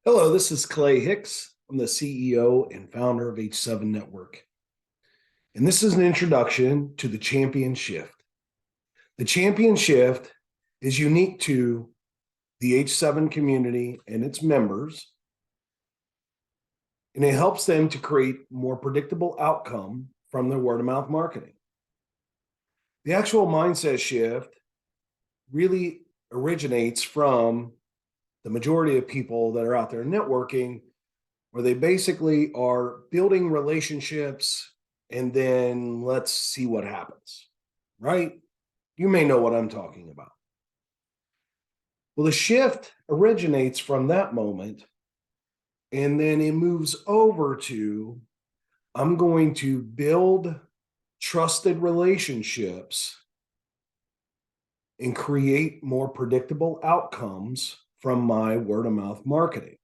Hello, this is Clay Hicks. I'm the CEO and founder of H7 Network. And this is an introduction to the Champion Shift. The Champion Shift is unique to the H7 community and its members, and it helps them to create more predictable outcome from their word of mouth marketing. The actual mindset shift really originates from the majority of people that are out there networking, where they basically are building relationships and then let's see what happens, right? You may know what I'm talking about. Well, the shift originates from that moment, and then it moves over to I'm going to build trusted relationships and create more predictable outcomes from my word of mouth marketing.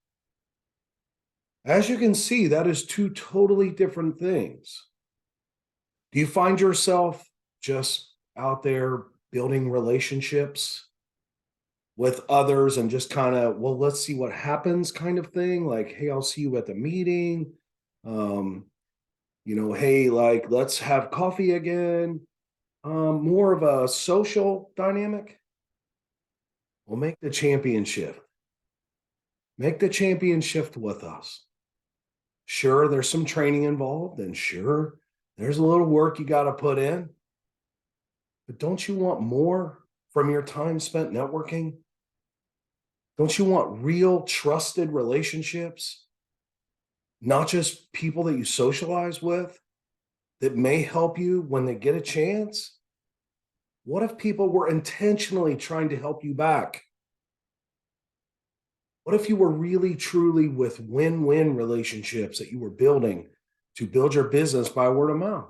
As you can see, that is two totally different things. Do you find yourself just out there building relationships with others and just kind of, well, let's see what happens kind of thing? Like, hey, I'll see you at the meeting. Um, hey, like, let's have coffee again. More of a social dynamic. We'll make the champion shift. Make the champion shift with us. Sure, there's some training involved, and sure, there's a little work you got to put in. But don't you want more from your time spent networking? Don't you want real trusted relationships? Not just people that you socialize with that may help you when they get a chance? What if people were intentionally trying to help you back? What if you were really truly with win-win relationships that you were building to build your business by word of mouth?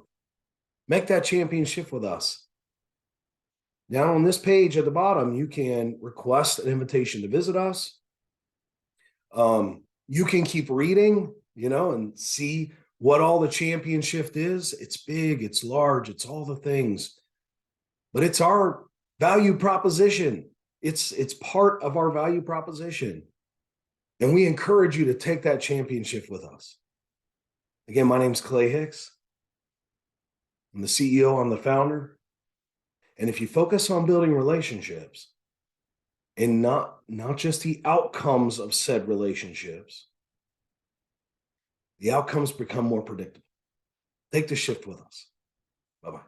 Make that championship with us. Now on this page at the bottom, you can request an invitation to visit us. You can keep reading, and see what all the champion shift is. It's big, it's large, it's all the things, but it's our value proposition. It's part of our value proposition. And we encourage you to take that championship with us. Again, my name's Clay Hicks. I'm the CEO, I'm the founder. And if you focus on building relationships and not just the outcomes of said relationships, the outcomes become more predictable. Take the shift with us. Bye-bye.